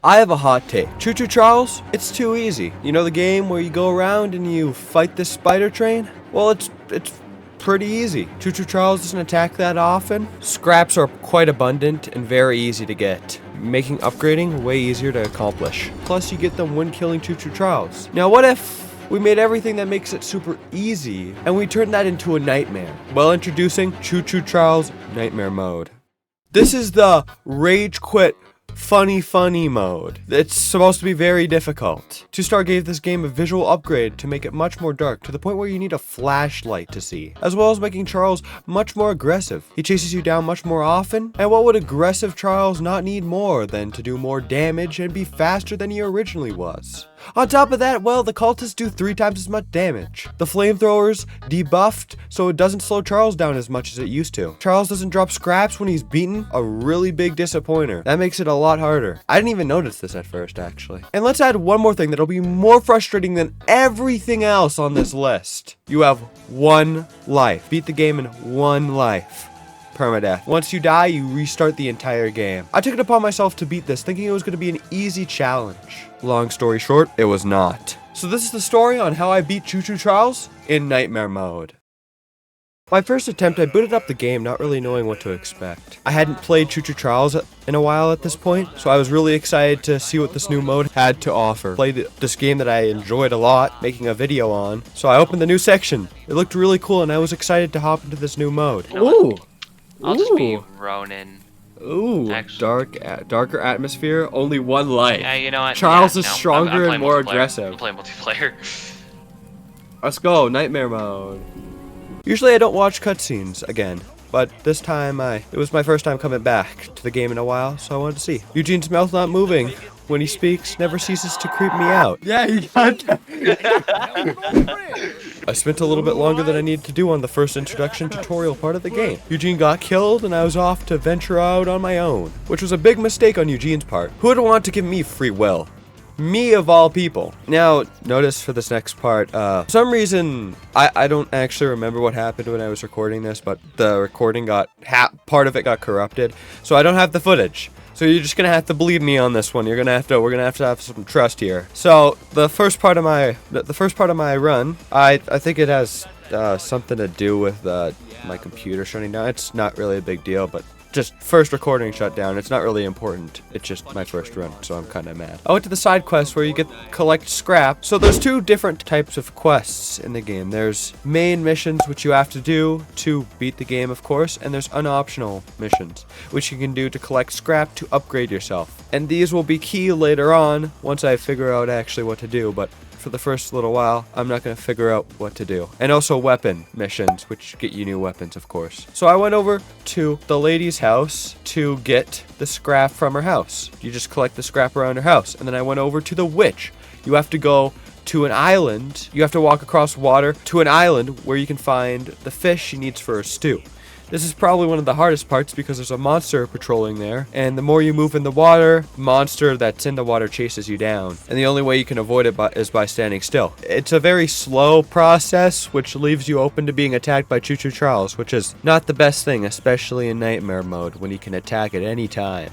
I have a hot take. Choo-choo Charles, it's too easy. You know the game where you go around and you fight this spider train? Well, it's pretty easy. Choo-choo Charles doesn't attack that often. Scraps are quite abundant and very easy to get, making upgrading way easier to accomplish. Plus, you get them when killing Choo-choo Charles. Now, what if we made everything that makes it super easy and we turned that into a nightmare? Well, introducing Choo-choo Charles Nightmare Mode. This is the Rage Quit funny mode. It's supposed to be very difficult. 2-Star gave this game a visual upgrade to make it much more dark, to the point where you need a flashlight to see, as well as making Charles much more aggressive. He chases you down much more often, and what would aggressive Charles not need more than to do more damage and be faster than he originally was? On top of that, well, the cultists do 3 times as much damage. The flamethrowers debuffed, so it doesn't slow Charles down as much as it used to. Charles doesn't drop scraps when he's beaten, a really big disappointer. That makes it a lot harder. I didn't even notice this at first, actually. And let's add one more thing that'll be more frustrating than everything else on this list. You have 1 life. Beat the game in 1 life. Permadeath. Once you die, you restart the entire game. I took it upon myself to beat this, thinking it was going to be an easy challenge. Long story short, it was not. So this is the story on how I beat Choo-choo Charles in Nightmare Mode. My first attempt, I booted up the game not really knowing what to expect. I hadn't played Choo-choo Charles in a while at this point, so I was really excited to see what this new mode had to offer. Played this game that I enjoyed a lot, making a video on, so I opened the new section. It looked really cool and I was excited to hop into this new mode. Ooh! I'll just be Ronin. Ooh, darker atmosphere, only 1 life. Yeah, you know what? Charles yeah, is no, stronger I'm and more multiplayer. aggressive. I'm playing multiplayer. Let's go, Nightmare Mode. Usually I don't watch cutscenes again, but this time it was my first time coming back to the game in a while, so I wanted to see. Eugene's mouth not moving when he speaks never ceases to creep me out. Yeah, you got that. I spent a little bit longer than I needed to do on the first introduction tutorial part of the game. Eugene got killed and I was off to venture out on my own, which was a big mistake on Eugene's part. Who would want to give me free will? Me of all people. Now, notice for this next part, for some reason, I don't actually remember what happened when I was recording this, but the recording part of it got corrupted, so I don't have the footage. So you're just gonna have to believe me on this one. We're gonna have to have some trust here. So the first part of my run, I think it has something to do with my computer shutting down. It's not really a big deal, but just first recording shut down. It's not really important. It's just my first run, so I'm kind of mad. I went to the side quest where you collect scrap. So there's 2 different types of quests in the game. There's main missions, which you have to do to beat the game, of course, and there's unoptional missions, which you can do to collect scrap to upgrade yourself. And these will be key later on once I figure out actually what to do, but for the first little while, I'm not going to figure out what to do. And also weapon missions, which get you new weapons, of course. So I went over to the lady's house to get the scrap from her house. You just collect the scrap around her house. And then I went over to the witch. You have to go to an island. You have to walk across water to an island where you can find the fish she needs for her stew. This is probably one of the hardest parts because there's a monster patrolling there, and the more you move in the water, the monster that's in the water chases you down, and the only way you can avoid it is by standing still. It's a very slow process, which leaves you open to being attacked by Choo-choo Charles, which is not the best thing, especially in Nightmare Mode, when he can attack at any time.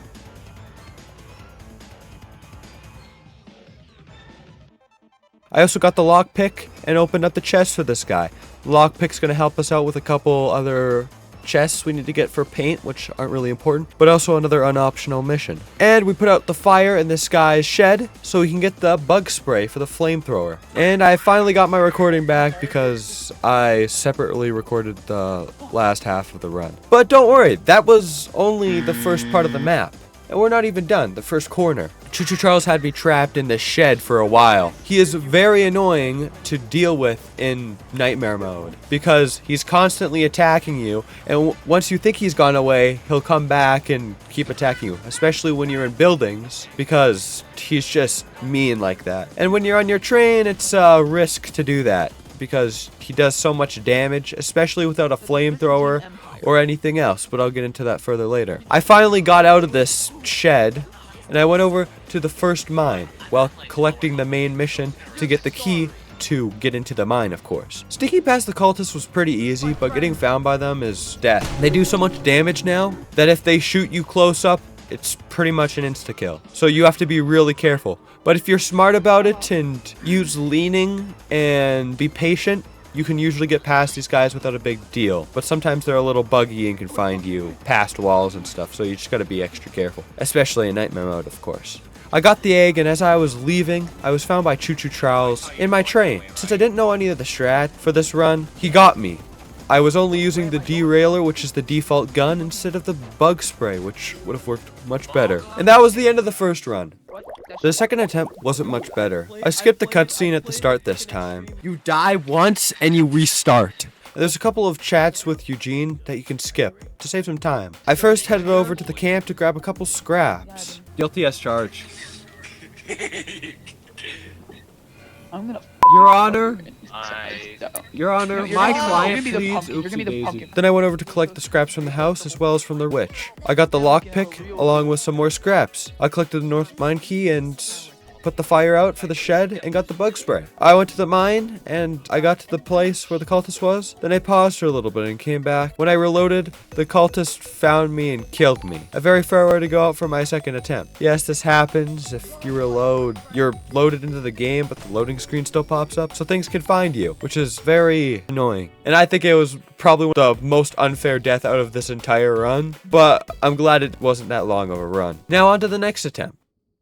I also got the lockpick and opened up the chest for this guy. The lockpick's going to help us out with a couple other chests we need to get for paint, which aren't really important, but also another unoptional mission. And we put out the fire in this guy's shed so we can get the bug spray for the flamethrower. And I finally got my recording back because I separately recorded the last half of the run. But don't worry, that was only the first part of the map. And we're not even done, the first corner. Choo-choo Charles had me trapped in the shed for a while. He is very annoying to deal with in Nightmare Mode because he's constantly attacking you, and once you think he's gone away, he'll come back and keep attacking you, especially when you're in buildings because he's just mean like that. And when you're on your train, it's a risk to do that because he does so much damage, especially without a flamethrower or anything else, but I'll get into that further later. I finally got out of this shed, and I went over to the first mine while collecting the main mission to get the key to get into the mine, of course. Sneaking past the cultists was pretty easy, but getting found by them is death. They do so much damage now that if they shoot you close up, it's pretty much an insta-kill. So you have to be really careful. But if you're smart about it and use leaning and be patient, you can usually get past these guys without a big deal. But sometimes they're a little buggy and can find you past walls and stuff, so you just gotta be extra careful. Especially in nightmare mode, of course. I got the egg, and as I was leaving, I was found by Choo-choo Charles in my train. Since I didn't know any of the strat for this run, he got me. I was only using the derailer, which is the default gun, instead of the bug spray, which would have worked much better. And that was the end of the first run. The second attempt wasn't much better. I skipped the cutscene at the start this time. You die once and you restart. There's a couple of chats with Eugene that you can skip to save some time. I first headed over to the camp to grab a couple scraps. Guilty as charged. I'm gonna. Your Honor. I... Your Honor, You're my gonna- client, you're gonna be the please. pumpkin. You're gonna be the Oopsie pumpkin. daisy. Then I went over to collect the scraps from the house as well as from the witch. I got the lockpick along with some more scraps. I collected the north mine key and put the fire out for the shed and got the bug spray. I went to the mine and I got to the place where the cultist was. Then I paused for a little bit and came back. When I reloaded, the cultist found me and killed me. A very fair way to go out for my second attempt. Yes, this happens. If you reload, you're loaded into the game, but the loading screen still pops up, so things can find you, which is very annoying. And I think it was probably the most unfair death out of this entire run, but I'm glad it wasn't that long of a run. Now on to the next attempt.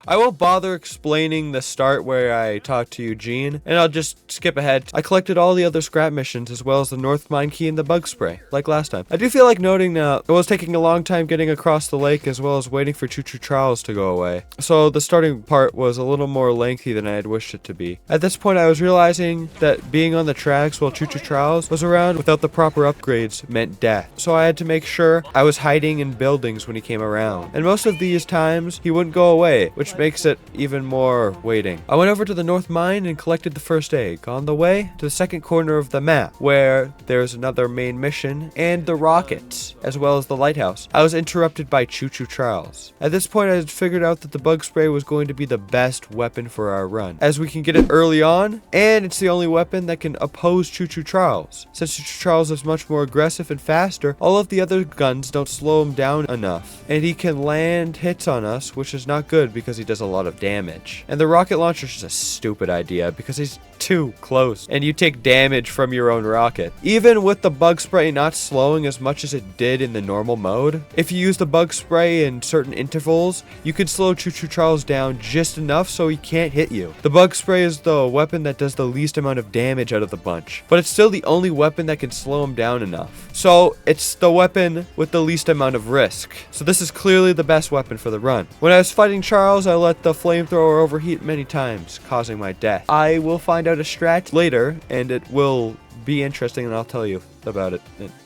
I won't bother explaining the start where I talked to Eugene, and I'll just skip ahead. I collected all the other scrap missions as well as the North Mine Key and the bug spray, like last time. I do feel like noting that it was taking a long time getting across the lake as well as waiting for Choo-choo Charles to go away. So the starting part was a little more lengthy than I had wished it to be. At this point I was realizing that being on the tracks while Choo-choo Charles was around without the proper upgrades meant death. So I had to make sure I was hiding in buildings when he came around. And most of these times he wouldn't go away, which makes it even more waiting. I went over to the North Mine and collected the first egg. On the way to the second corner of the map, where there's another main mission and the rockets, as well as the lighthouse, I was interrupted by Choo-choo Charles. At this point, I had figured out that the bug spray was going to be the best weapon for our run, as we can get it early on, and it's the only weapon that can oppose Choo-choo Charles. Since Choo-choo Charles is much more aggressive and faster, all of the other guns don't slow him down enough, and he can land hits on us, which is not good because he does a lot of damage. And the rocket launcher is just a stupid idea because he's too close and you take damage from your own rocket. Even with the bug spray not slowing as much as it did in the normal mode, if you use the bug spray in certain intervals, you can slow Choo-choo Charles down just enough so he can't hit you. The bug spray is the weapon that does the least amount of damage out of the bunch, but it's still the only weapon that can slow him down enough. So it's the weapon with the least amount of risk. So this is clearly the best weapon for the run. When I was fighting Charles, I let the flamethrower overheat many times, causing my death. I will find out a strat later, and it will be interesting, and I'll tell you about it.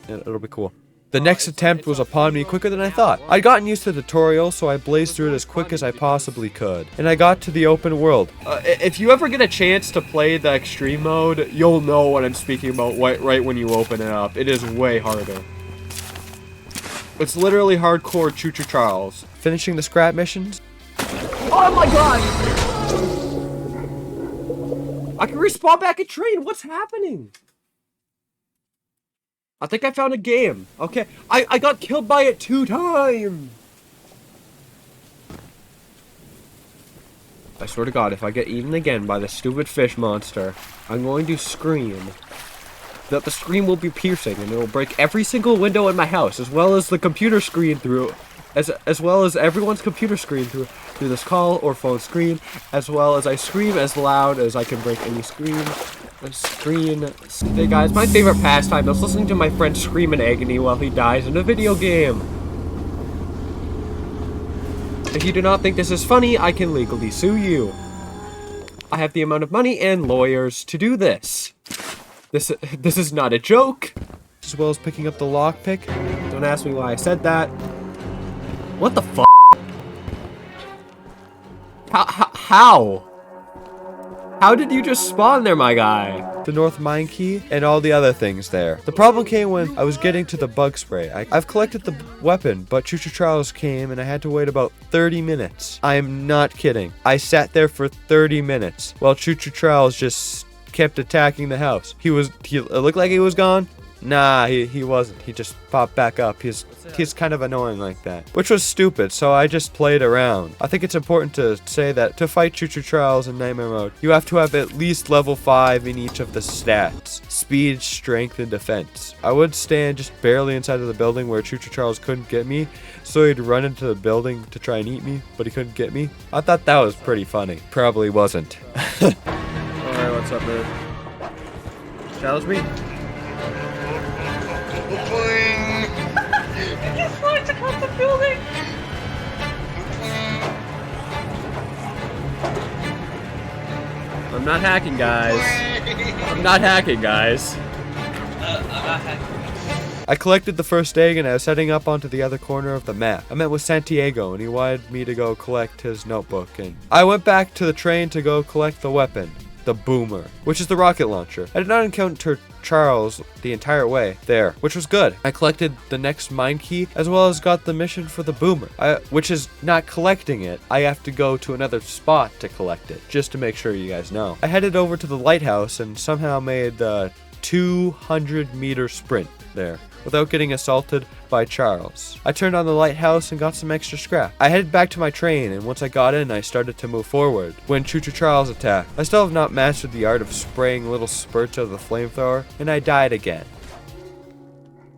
It'll be cool. The next attempt was upon me quicker than I thought. I'd gotten used to the tutorial, so I blazed through it as quick as I possibly could. And I got to the open world. If you ever get a chance to play the extreme mode, you'll know what I'm speaking about right when you open it up. It is way harder. It's literally hardcore Choo-choo Charles. Finishing the scrap missions. Oh my god! I can respawn back at train. What's happening? I think I found a game. Okay, I got killed by it 2 times. I swear to God, if I get eaten again by the stupid fish monster, I'm going to scream. That the scream will be piercing and it will break every single window in my house, as well as the computer screen through, as well as everyone's computer screen through this call or phone screen, as well as I scream as loud as I can break any screen. Hey guys, my favorite pastime is listening to my friend scream in agony while he dies in a video game. If you do not think this is funny, I can legally sue you. I have the amount of money and lawyers to do this. This is not a joke. As well as picking up the lockpick. Don't ask me why I said that. What the f***? How? How did you just spawn there, my guy? The North Mine Key, and all the other things there. The problem came when I was getting to the bug spray. I've collected the weapon, but Choo-choo Charles came and I had to wait about 30 minutes. I'm not kidding. I sat there for 30 minutes while Choo-choo Charles just kept attacking the house. He looked like he was gone, Nah, he wasn't. He just popped back up. He's kind of annoying like that. Which was stupid, so I just played around. I think it's important to say that to fight Choo-choo Charles in Nightmare Mode, you have to have at least level 5 in each of the stats. Speed, strength, and defense. I would stand just barely inside of the building where Choo-choo Charles couldn't get me, so he'd run into the building to try and eat me, but he couldn't get me. I thought that was pretty funny. Probably wasn't. Alright, what's up, man? Challenge me? I just wanted to cut the building. I'm not hacking, guys. I'm not hacking, guys. I'm not hacking. I collected the first egg and I was heading up onto the other corner of the map. I met with Santiago and he wanted me to go collect his notebook, and I went back to the train to go collect the weapon, the boomer, which is the rocket launcher. I did not encounter Charles the entire way there, which was good. I collected the next mine key as well as got the mission for the boomer, which is not collecting it. I have to go to another spot to collect it, just to make sure you guys know. I headed over to the lighthouse and somehow made the 200-meter sprint there without getting assaulted by Charles. I turned on the lighthouse and got some extra scrap. I headed back to my train, and once I got in, I started to move forward when Choo-choo Charles attacked. I still have not mastered the art of spraying little spurts out of the flamethrower, and I died again.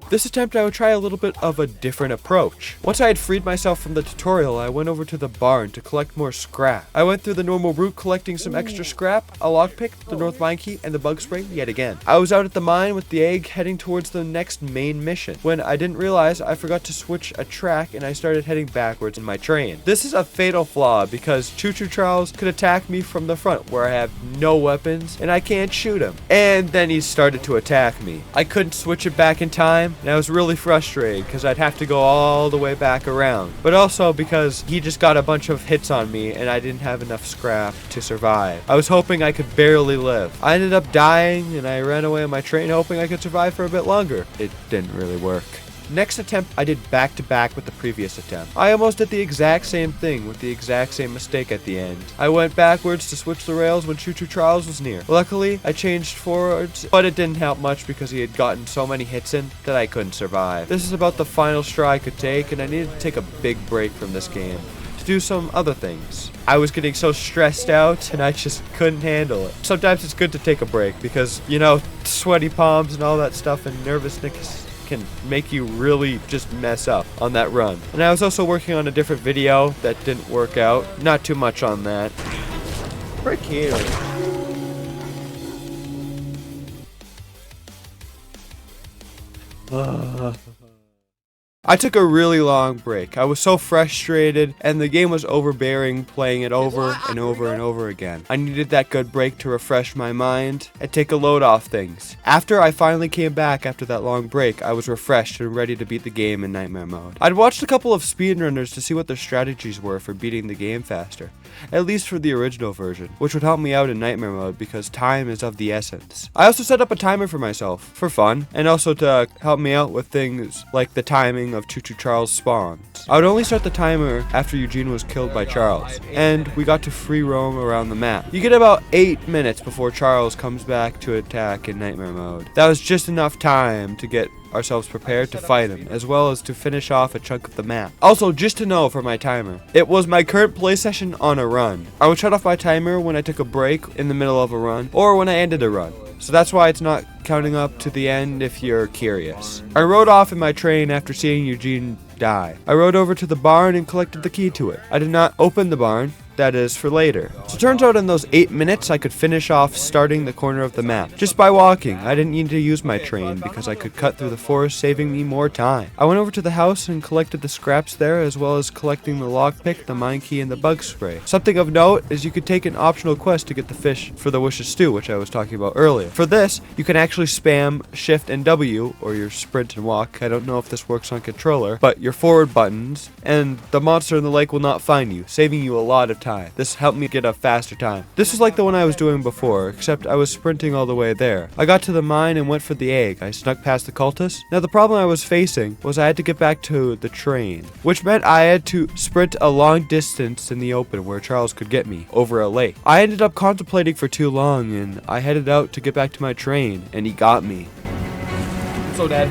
This attempt I would try a little bit of a different approach. Once I had freed myself from the tutorial, I went over to the barn to collect more scrap. I went through the normal route collecting some extra scrap, a lockpick, the north mine key, and the bug spray yet again. I was out at the mine with the egg heading towards the next main mission when I didn't realize I forgot to switch a track and I started heading backwards in my train. This is a fatal flaw because Choo-choo Charles could attack me from the front where I have no weapons and I can't shoot him. And then he started to attack me. I couldn't switch it back in time. And I was really frustrated because I'd have to go all the way back around. But also because he just got a bunch of hits on me and I didn't have enough scrap to survive. I was hoping I could barely live. I ended up dying and I ran away on my train hoping I could survive for a bit longer. It didn't really work. Next attempt I did back to back with the previous attempt. I almost did the exact same thing with the exact same mistake at the end. I went backwards to switch the rails when Choo-choo Charles was near. Luckily I changed forwards, but it didn't help much because he had gotten so many hits in that I couldn't survive. This is about the final straw I could take, and I needed to take a big break from this game to do some other things. I was getting so stressed out and I just couldn't handle it. Sometimes it's good to take a break because, you know, sweaty palms and all that stuff and nervousness can make you really just mess up on that run. And I was also working on a different video that didn't work out. Not too much on that. Frick you. I took a really long break. I was so frustrated and the game was overbearing, playing it over and over and over again. I needed that good break to refresh my mind and take a load off things. After I finally came back after that long break, I was refreshed and ready to beat the game in Nightmare Mode. I'd watched a couple of speedrunners to see what their strategies were for beating the game faster, at least for the original version, which would help me out in Nightmare Mode because time is of the essence. I also set up a timer for myself, for fun, and also to help me out with things like the timing of Choo-choo Charles spawns. I would only start the timer after Eugene was killed by Charles, and we got to free roam around the map. You get about 8 minutes before Charles comes back to attack in Nightmare Mode. That was just enough time to get ourselves prepared to fight him, as well as to finish off a chunk of the map. Also, just to know for my timer, it was my current play session on a run. I would shut off my timer when I took a break in the middle of a run, or when I ended a run. So that's why it's not counting up to the end if you're curious. I rode off in my train after seeing Eugene die. I rode over to the barn and collected the key to it. I did not open the barn. That is for later. So it turns out in those 8 minutes I could finish off starting the corner of the map just by walking. I didn't need to use my train because I could cut through the forest, saving me more time. I went over to the house and collected the scraps there, as well as collecting the lockpick, the mine key, and the bug spray. Something of note is you could take an optional quest to get the fish for the wishes stew, which I was talking about earlier. For this, you can actually spam Shift and W, or your sprint and walk. I don't know if this works on controller, but your forward buttons, and the monster in the lake will not find you, saving you a lot of time. This helped me get a faster time. This was like the one I was doing before, except I was sprinting all the way there. I got to the mine and went for the egg. I snuck past the cultists. Now the problem I was facing was I had to get back to the train, which meant I had to sprint a long distance in the open where Charles could get me, over a lake. I ended up contemplating for too long and I headed out to get back to my train, and he got me. What's also dead.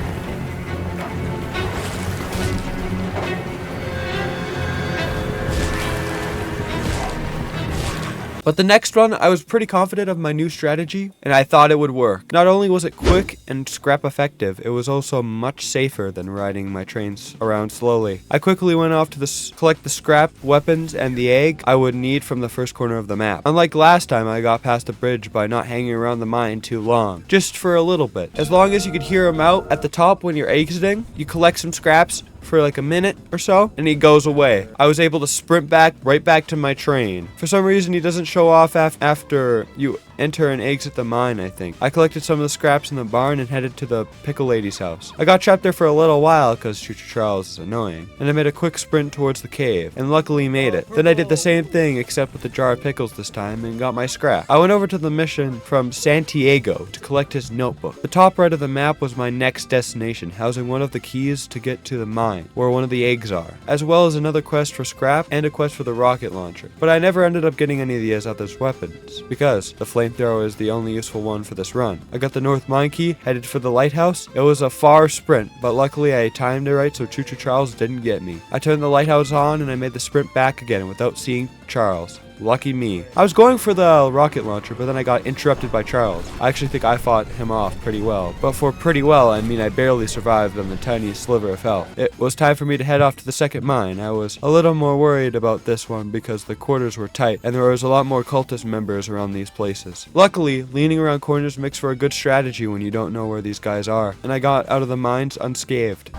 But the next run, I was pretty confident of my new strategy, and I thought it would work. Not only was it quick and scrap effective, it was also much safer than riding my trains around slowly. I quickly went off to collect the scrap, weapons, and the egg I would need from the first corner of the map. Unlike last time, I got past the bridge by not hanging around the mine too long, just for a little bit. As long as you could hear him out at the top when you're exiting, you collect some scraps for like a minute or so, and he goes away. I was able to sprint right back to my train. For some reason, he doesn't show off after you enter and exit the mine, I think. I collected some of the scraps in the barn and headed to the pickle lady's house. I got trapped there for a little while because Choo-choo Charles is annoying, and I made a quick sprint towards the cave, and luckily made it. Then I did the same thing except with the jar of pickles this time and got my scrap. I went over to the mission from Santiago to collect his notebook. The top right of the map was my next destination, housing one of the keys to get to the mine, where one of the eggs are, as well as another quest for scrap and a quest for the rocket launcher. But I never ended up getting any of these other weapons, because the flamethrower is the only useful one for this run. I got the north mine key, headed for the lighthouse. It was a far sprint, but luckily I timed it right so Choo-choo Charles didn't get me. I turned the lighthouse on and I made the sprint back again without seeing Charles. Lucky me. I was going for the rocket launcher, but then I got interrupted by Charles. I actually think I fought him off pretty well. But for pretty well, I mean I barely survived on the tiniest sliver of health. It was time for me to head off to the second mine. I was a little more worried about this one because the quarters were tight, and there was a lot more cultist members around these places. Luckily, leaning around corners makes for a good strategy when you don't know where these guys are, and I got out of the mines unscathed.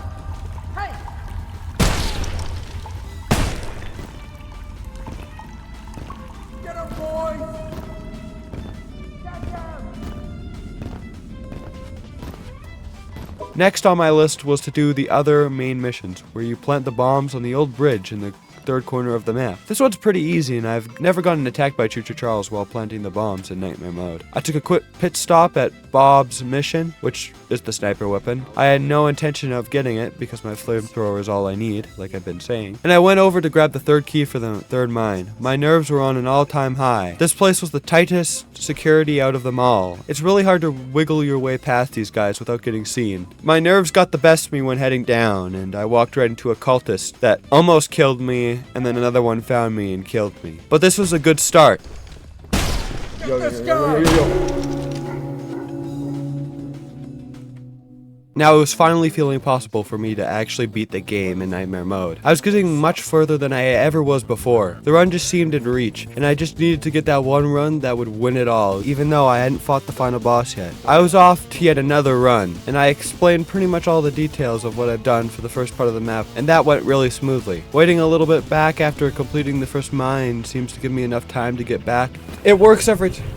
Next on my list was to do the other main missions, where you plant the bombs on the old bridge in the third corner of the map. This one's pretty easy, and I've never gotten attacked by Choo-choo Charles while planting the bombs in nightmare mode. I took a quick pit stop at Bob's mission, which is the sniper weapon. I had no intention of getting it because my flamethrower is all I need, like I've been saying. And I went over to grab the third key for the third mine. My nerves were on an all-time high. This place was the tightest security out of them all. It's really hard to wiggle your way past these guys without getting seen. My nerves got the best of me when heading down, and I walked right into a cultist that almost killed me, and then another one found me and killed me. But this was a good start. Now it was finally feeling possible for me to actually beat the game in nightmare mode. I was getting much further than I ever was before. The run just seemed in reach, and I just needed to get that one run that would win it all, even though I hadn't fought the final boss yet. I was off to yet another run, and I explained pretty much all the details of what I've done for the first part of the map, and that went really smoothly. Waiting a little bit back after completing the first mine seems to give me enough time to get back. It works every time.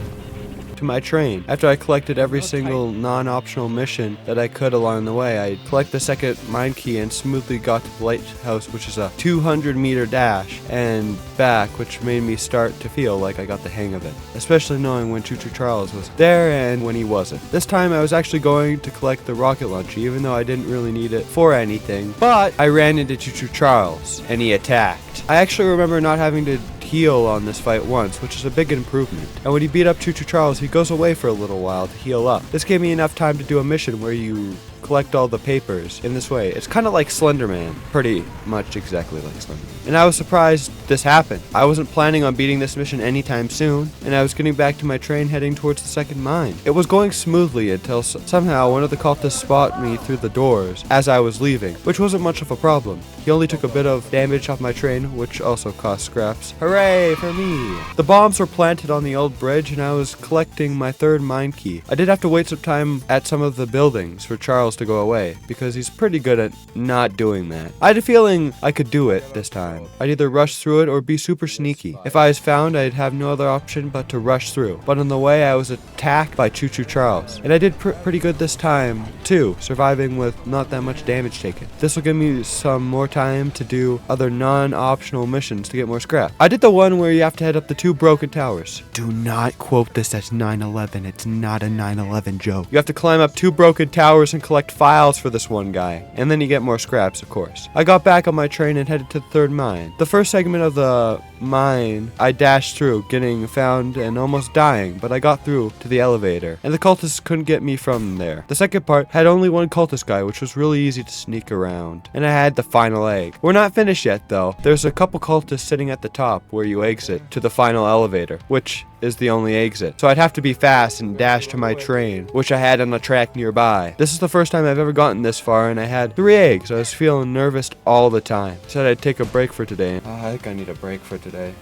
To my train. After I collected every single non-optional mission that I could along the way, I collect the second mine key and smoothly got to the lighthouse, which is a 200-meter dash, and back, which made me start to feel like I got the hang of it, especially knowing when Choo-choo Charles was there and when he wasn't. This time I was actually going to collect the rocket launcher, even though I didn't really need it for anything, but I ran into Choo-choo Charles, and he attacked. I actually remember not having to heal on this fight once, which is a big improvement. And when you beat up Choo-choo Charles, he goes away for a little while to heal up. This gave me enough time to do a mission where you collect all the papers in this way. It's kind of like Slenderman, pretty much exactly like Slenderman. And I was surprised this happened. I wasn't planning on beating this mission anytime soon, and I was getting back to my train heading towards the second mine. It was going smoothly until somehow one of the cultists spotted me through the doors as I was leaving, which wasn't much of a problem. He only took a bit of damage off my train, which also cost scraps. Hooray for me! The bombs were planted on the old bridge, and I was collecting my third mine key. I did have to wait some time at some of the buildings for Charles to go away, because he's pretty good at not doing that. I had a feeling I could do it this time. I'd either rush through it or be super sneaky. If I was found, I'd have no other option but to rush through. But on the way, I was attacked by Choo-choo Charles. And I did pretty good this time, too, surviving with not that much damage taken. This will give me some more time to do other non-optional missions to get more scrap. I did the one where you have to head up the 2 broken towers. Do not quote this as 9/11. It's not a 9/11 joke. You have to climb up 2 broken towers and collect files for this one guy, and then you get more scraps, of course. I got back on my train and headed to the third mine. The first segment of the mine, I dashed through, getting found and almost dying, but I got through to the elevator, and the cultists couldn't get me from there. The second part had only one cultist guy, which was really easy to sneak around, and I had the final egg. We're not finished yet though. There's a couple cultists sitting at the top where you exit to the final elevator, which is the only exit. So I'd have to be fast and dash to my train, which I had on a track nearby. This is the first time I've ever gotten this far, and I had 3 eggs. I was feeling nervous all the time. I said I'd take a break for today. I think I need a break for today.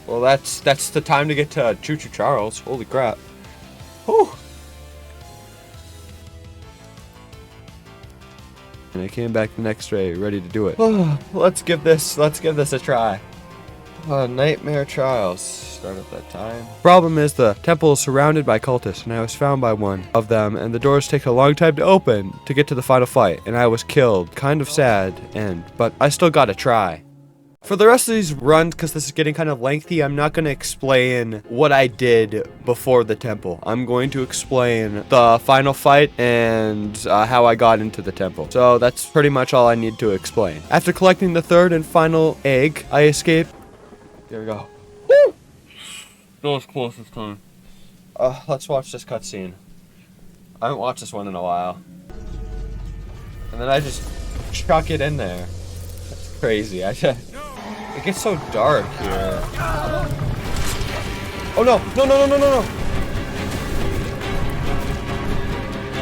Well, that's the time to get to Choo-choo Charles. Holy crap. Whew. And I came back the next day ready to do it. Let's give this a try. Nightmare Charles. Start at that time. Problem is the temple is surrounded by cultists, and I was found by one of them, and the doors take a long time to open to get to the final fight, and I was killed. Kind of sad end, but I still gotta try. For the rest of these runs, because this is getting kind of lengthy, I'm not going to explain what I did before the temple. I'm going to explain the final fight and how I got into the temple. So that's pretty much all I need to explain. After collecting the third and final egg, I escaped. There we go. Woo! That was close this time. Let's watch this cutscene. I haven't watched this one in a while. And then I just chuck it in there. That's crazy. It gets so dark here. Oh no! No, no, no, no, no, no!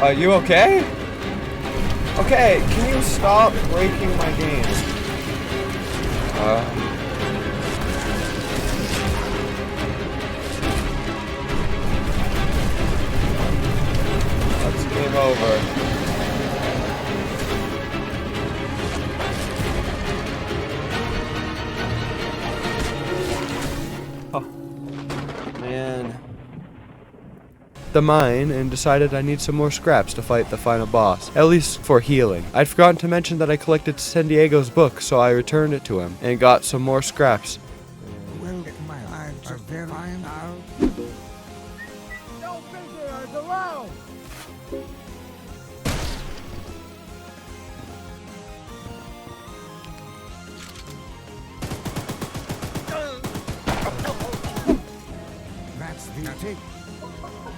Are you okay? Okay, can you stop breaking my game? That's game over. The mine and decided I need some more scraps to fight the final boss, at least for healing. I'd forgotten to mention that I collected San Diego's book, so I returned it to him and got some more scraps. Well, my eyes are very now. No visitors allowed! That's the take.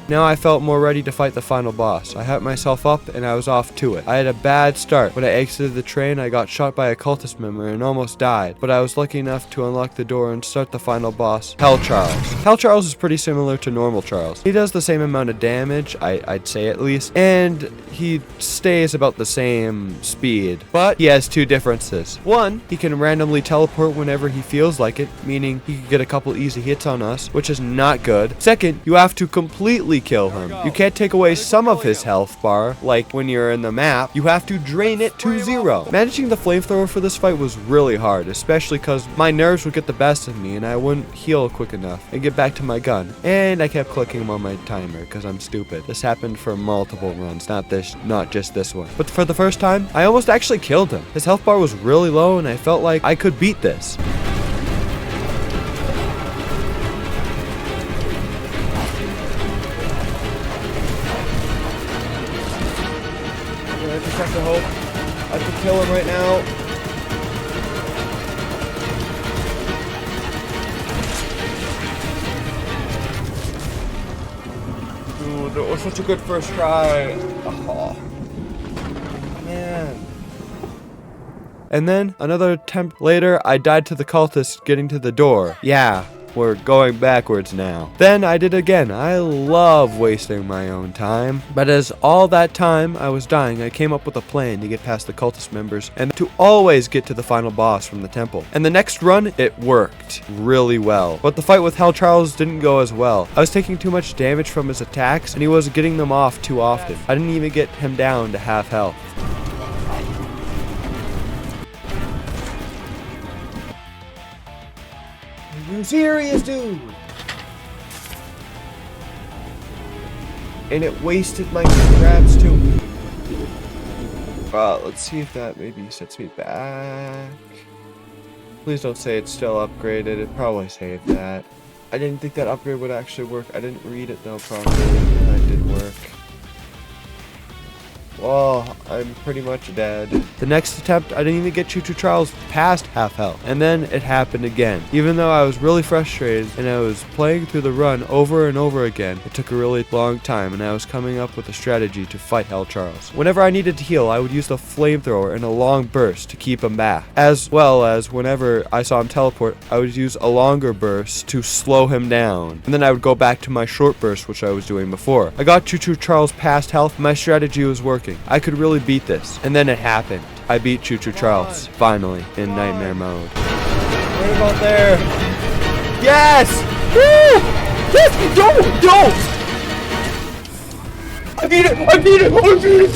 Now I felt more ready to fight the final boss. I hyped myself up and I was off to it. I had a bad start. When I exited the train, I got shot by a cultist member and almost died, but I was lucky enough to unlock the door and start the final boss, Hell Charles. Hell Charles is pretty similar to normal Charles. He does the same amount of damage, I'd say at least, and he stays about the same speed, but he has 2 differences. One, he can randomly teleport whenever he feels like it, meaning he can get a couple easy hits on us, which is not good. Second, you have to completely kill him. You can't take away some of his health bar, like when you're in the map. You have to drain it to 0. Managing the flamethrower for this fight was really hard, especially because my nerves would get the best of me and I wouldn't heal quick enough and get back to my gun. And I kept clicking on my timer because I'm stupid. This happened for multiple runs, not just this one. But for the first time, I almost actually killed him. His health bar was really low and I felt like I could beat this. I just have to hope I can kill him right now. Dude, that was such a good first try. Oh, man. And then, another attempt later, I died to the cultists getting to the door. Yeah. We're going backwards now. Then I did again. I love wasting my own time. But as all that time I was dying, I came up with a plan to get past the cultist members and to always get to the final boss from the temple. And the next run, it worked really well. But the fight with Hell Charles didn't go as well. I was taking too much damage from his attacks and he was getting them off too often. I didn't even get him down to half health. Are you serious, dude? And it wasted my scraps too. Let's see if that maybe sets me back. Please don't say it's still upgraded. It probably saved that. I didn't think that upgrade would actually work. I didn't read it though properly. That did work. Well, I'm pretty much dead. The next attempt, I didn't even get Choo-choo Charles past half health. And then it happened again. Even though I was really frustrated and I was playing through the run over and over again, it took a really long time and I was coming up with a strategy to fight Hell Charles. Whenever I needed to heal, I would use the flamethrower in a long burst to keep him back. As well as whenever I saw him teleport, I would use a longer burst to slow him down. And then I would go back to my short burst, which I was doing before. I got Choo-choo Charles past health. My strategy was working. I could really beat this. And then it happened. I beat Choo-choo Charles, finally, in nightmare mode. Right about there. Yes! Woo! Yes! Don't! I beat it! I beat it! I beat it!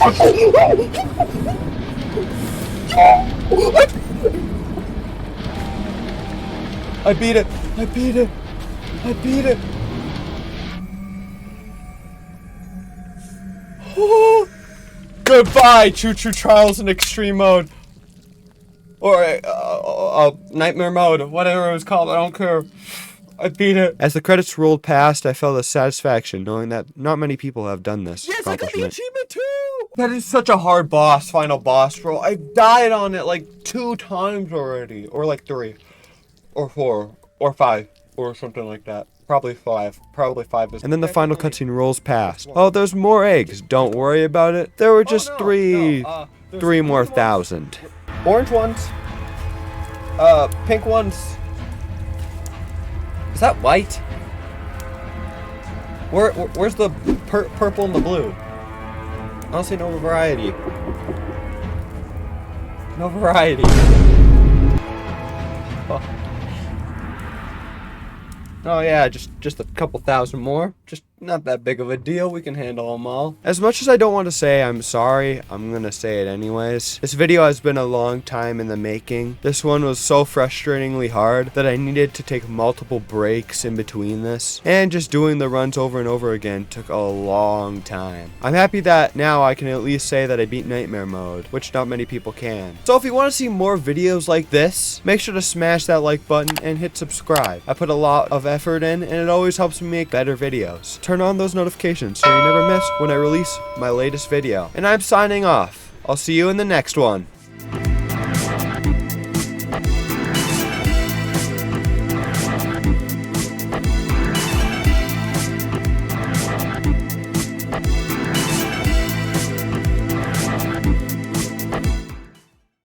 I beat it! I beat it! I beat it! Goodbye, Choo-choo Charles in extreme mode. Or nightmare mode, whatever it was called, I don't care. I beat it. As the credits rolled past, I felt a satisfaction knowing that not many people have done this. Yes, I got the achievement too! That is such a hard boss, final boss bro. I've died on it like 2 times already. Or like 3. Or 4. Or 5. Or something like that. Probably 5. Probably 5 is. And then the final cutscene rolls past. Oh, there's more eggs. Don't worry about it. There were just 3 more thousand. Orange ones. Pink ones. Is that white? Where's the purple and the blue? I don't see no variety. No variety. Oh yeah, just a couple thousand more. Just not that big of a deal. We can handle them all. As much as I don't want to say I'm sorry, I'm gonna say it anyways. This video has been a long time in the making. This one was so frustratingly hard that I needed to take multiple breaks in between this. And just doing the runs over and over again took a long time. I'm happy that now I can at least say that I beat Nightmare Mode, which not many people can. So if you want to see more videos like this, make sure to smash that like button and hit subscribe. I put a lot of effort in and it always helps me make better videos. Turn on those notifications so you never miss when I release my latest video. And I'm signing off. I'll see you in the next one.